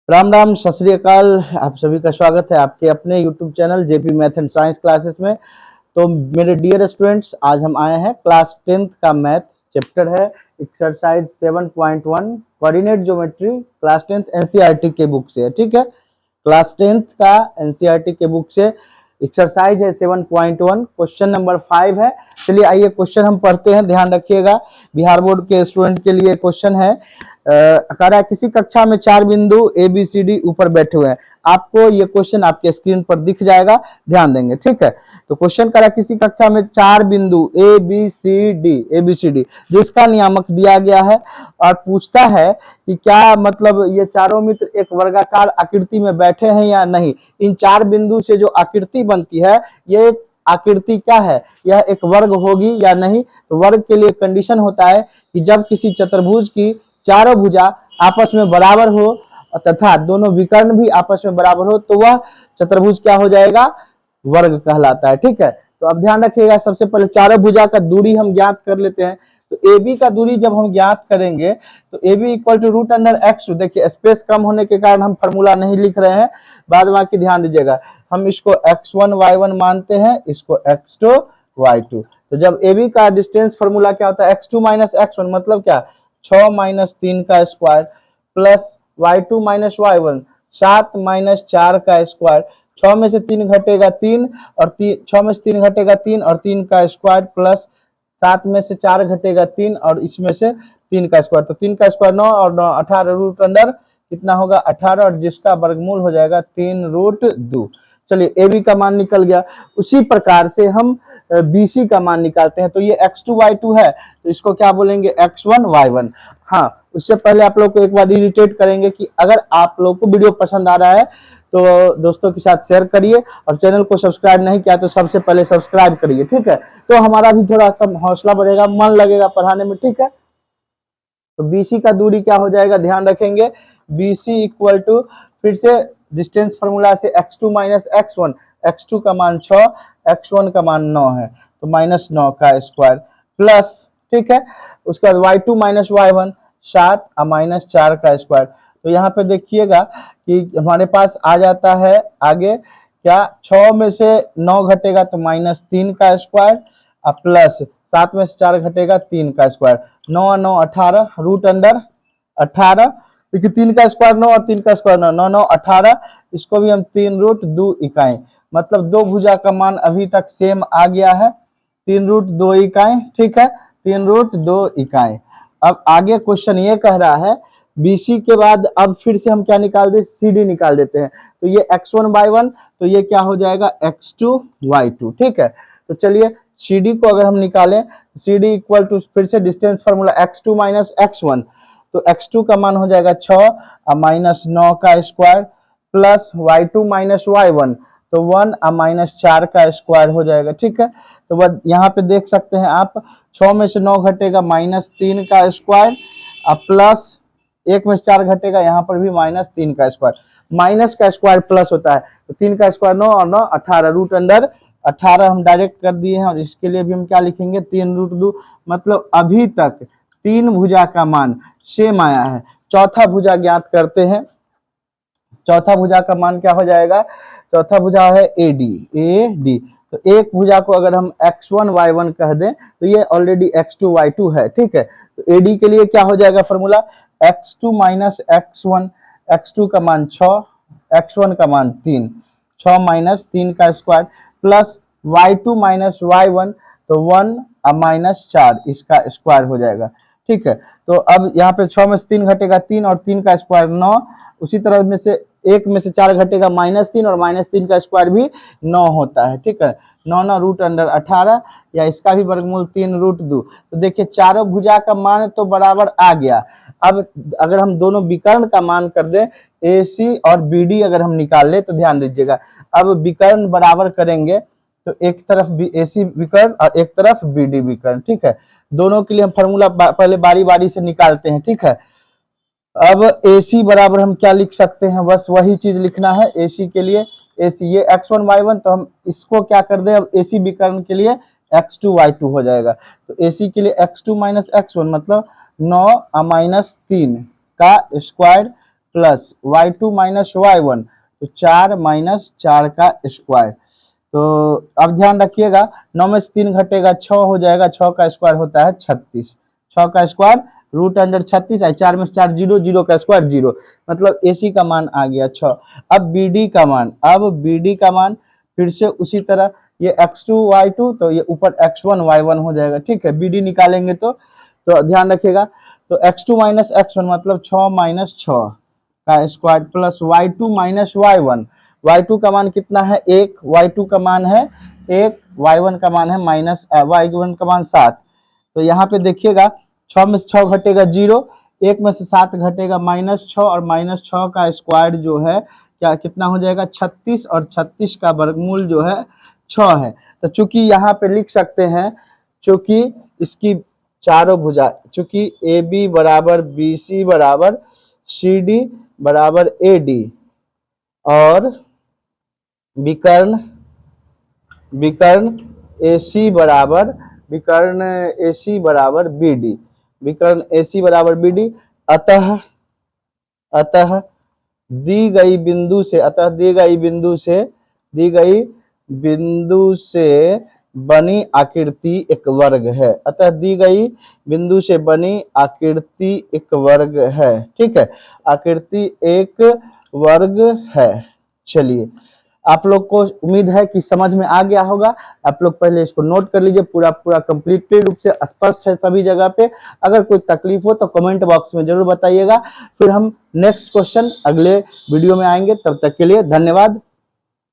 राम राम, सत श्री अकाल। आप सभी का स्वागत है आपके अपने YouTube channel JP math and science classes में। तो मेरे डियर स्टूडेंट्स, आज हम आए हैं क्लास 10th का मैथ चैप्टर है exercise 7.1 coordinate geometry, class 10th NCERT के बुक से है। ठीक है, क्लास 10th का एनसीईआरटी के बुक से एक्सरसाइज है 7.1, क्वेश्चन नंबर 5 है। चलिए आइए क्वेश्चन हम पढ़ते हैं, ध्यान रखिएगा। बिहार बोर्ड के स्टूडेंट के लिए क्वेश्चन है। कह रहा है किसी कक्षा में 4 बिंदु ए बी सी डी ऊपर बैठे हुए हैं। आपको ये क्वेश्चन आपके स्क्रीन पर दिख जाएगा, ध्यान देंगे। ठीक है, तो क्वेश्चन कह रहा है किसी कक्षा में 4 बिंदु ए बी सी डी जिसका नियामक दिया गया है और पूछता है कि क्या मतलब ये चारों मित्र एक वर्गाकार आकृति में बैठे हैं या नहीं। इन 4 बिंदु से जो आकृति बनती है, ये आकृति क्या है, यह एक वर्ग होगी या नहीं। तो वर्ग के लिए कंडीशन होता है कि जब किसी चतुर्भुज की चारों भुजा आपस में बराबर हो तथा दोनों विकर्ण भी आपस में बराबर हो तो वह चतुर्भुज क्या हो जाएगा, वर्ग कहलाता है। ठीक है, तो अब ध्यान रखिएगा, सबसे पहले चारों भुजा का दूरी हम ज्ञात कर लेते हैं। तो ए बी का दूरी जब हम ज्ञात करेंगे तो A B equal to root under x2। देखिए स्पेस कम होने के कारण हम फॉर्मूला नहीं लिख रहे हैं, बाद बाकी ध्यान दीजिएगा। हम इसको x1 y1 मानते हैं, इसको x2 y2। तो जब ए बी का डिस्टेंस फॉर्मूला क्या होता है, x2 माइनस x1 मतलब क्या, 6 माइनस 3 का square plus y2 minus y1 7 minus 4 का स्क्वायर। 6 में से 3 घटेगा 3 और 6 में से 3 घटेगा 3 और 3 का स्क्वायर प्लस 7 में से 4 घटेगा 3 और इसमें से 3 का स्क्वायर। तो 3 का स्क्वायर 9 और 9 18, रूट अंडर कितना होगा 18 और जिसका वर्गमूल हो जाएगा 3 रूट 2। चलिए ए बी का मान निकल गया। उसी प्रकार से हम बी सी का मान निकालते हैं। तो ये x2 y2 है, तो इसको क्या बोलेंगे, x1 y1। हाँ, उससे पहले आप लोग को एक बार इरिटेट करेंगे कि अगर आप लोग को वीडियो पसंद आ रहा है तो दोस्तों के साथ शेयर करिए और चैनल को सब्सक्राइब नहीं किया तो सबसे पहले सब्सक्राइब करिए। ठीक है, तो हमारा भी थोड़ा सा हौसला बढ़ेगा, मन लगेगा पढ़ाने में। ठीक है, तो बीसी का दूरी क्या हो जाएगा, ध्यान रखेंगे। बीसी इक्वल टू, फिर से डिस्टेंस फॉर्मूला से x2 माइनस x1, x2 का मान 6, x1 का मान 9 है, तो माइनस 9 का स्क्वायर प्लस, ठीक है, उसके बाद y2 माइनस y1 7 और माइनस 4 का स्क्वायर। तो यहाँ पे देखिएगा कि हमारे पास आ जाता है आगे क्या, 6 में से 9 घटेगा तो माइनस 3 का स्क्वायर और प्लस 7 में से 4 घटेगा 3 का स्क्वायर। 9 और 9 18, रूट अंडर 18, क्योंकि 3 का स्क्वायर 9 और 3 का स्क्वायर 9, 9 9 18, इसको भी हम 3 रूट 2 इकाई, मतलब दो भुजा का मान अभी तक सेम आ गया है, 3 रूट 2 इकाई। ठीक है, 3 रूट 2 इकाई। अब आगे क्वेश्चन ये कह रहा है बीसी के बाद अब फिर से हम क्या निकाल दे, सीडी निकाल देते हैं। तो ये x1 y1, तो ये क्या हो जाएगा x2 y2। ठीक है, तो चलिए सीडी को अगर हम निकालें, सीडी इक्वल टू, फिर से distance formula x2 minus x1, तो x2 का मान हो जाएगा 6 और माइनस 9 का square plus y2 minus y1, तो 1 और माइनस 4 का स्क्वायर हो जाएगा। ठीक है, तो बस यहाँ पे देख सकते हैं आप, 6 में से 9 घटेगा माइनस 3 का स्क्वायर और प्लस 1 में से 4 घटेगा, यहाँ पर भी माइनस 3 का स्क्वायर। माइनस का स्क्वायर प्लस होता है, तो 3 का स्क्वायर 9 और 9 18, रूट अंडर 18 हम डायरेक्ट कर दिए हैं। और इसके लिए भी हम क्या लिखेंगे, 3 रूट 2, मतलब अभी तक 3 भुजा का मान सेम आया है। चौथा भुजा ज्ञात करते हैं। चौथा भुजा का मान क्या हो जाएगा, चौथा भुजा है AD। तो एक भुजा को अगर हम x1 y1 कह दें तो ये ऑलरेडी x2 y2 है। ठीक है, तो AD के लिए क्या हो जाएगा formula, x2 minus x1, x2 का मान 6, x1 का मान 3, 6 माइनस 3 का square plus y2 minus y1, तो 1 और माइनस 4 इसका स्क्वायर हो जाएगा। ठीक है, तो अब यहाँ पे 6 में से 3 घटेगा 3 और 3 का स्क्वायर 9, उसी तरह में से 1 में से 4 घटेगा माइनस 3 और माइनस 3 का स्क्वायर भी 9 होता है। ठीक है, 9 9 रूट अंडर 18, या इसका भी वर्गमूल 3 रूट 2। तो देखिए चारों भुजा का मान तो बराबर आ गया। अब अगर हम दोनों विकर्ण का मान कर दें, AC और BD अगर हम निकाल ले तो ध्यान दीजिएगा, अब विकर्ण बराबर करेंगे तो एक तरफ AC विकर्ण और एक तरफ BD विकर्ण। ठीक है, दोनों के लिए हम फॉर्मूला पहले बारी बारी से निकालते हैं। ठीक है, अब AC बराबर हम क्या लिख सकते हैं, बस वही चीज लिखना है। AC के लिए AC ये x1 y1, तो हम इसको क्या कर दें, अब AC विकर्ण के लिए x2 y2 हो जाएगा। तो AC के लिए x2 माइनस x1 मतलब 9 माइनस 3 का square plus y2 minus y1, तो 4 माइनस 4 का स्क्वायर। तो अब ध्यान रखिएगा, 9 में से 3 घटेगा 6 हो जाएगा, 6 का स्क्वायर होता है 36, 6 का स्क्वायर रूट अंडर 36 है, 4 में से 4 0, 0 का स्क्वायर 0, मतलब AC का मान आ गया 6। अब BD का मान, अब BD का मान फिर से उसी तरह, ये x2 y2, तो ये ऊपर x1 y1 हो जाएगा, ठीक है। BD निकालेंगे तो ध्यान रखिएगा, तो x2 माइनस x1 मतलब 6 माइनस 6 का square plus y2 minus y1, y2 का मान कितना है 1, y2 का मान है 1, y1 का मान है माइनस y1 का मान 7। तो यहाँ पे देखिएगा 6 में से 6 घटेगा 0, 1 में से 7 घटेगा माइनस 6, और माइनस 6 का स्क्वायर जो है क्या कितना हो जाएगा 36, और 36 का वर्गमूल जो है 6 है। तो चूंकि यहाँ पे लिख सकते हैं, चूंकि इसकी चारों भुजा, चूंकि AB बराबर BC बराबर CD बराबर AD, और विकर्ण AC बराबर BD, विकर्ण AC बराबर BD, अतः दी गई बिंदु से बनी आकृति एक वर्ग है, अतः दी गई बिंदु से बनी आकृति एक वर्ग है, ठीक है, आकृति एक वर्ग है। चलिए, आप लोग को उम्मीद है कि समझ में आ गया होगा। आप लोग पहले इसको नोट कर लीजिए, पूरा कंप्लीटली रूप से स्पष्ट है सभी जगह पे। अगर कोई तकलीफ हो तो कमेंट बॉक्स में जरूर बताइएगा। फिर हम नेक्स्ट क्वेश्चन अगले वीडियो में आएंगे, तब तक के लिए धन्यवाद।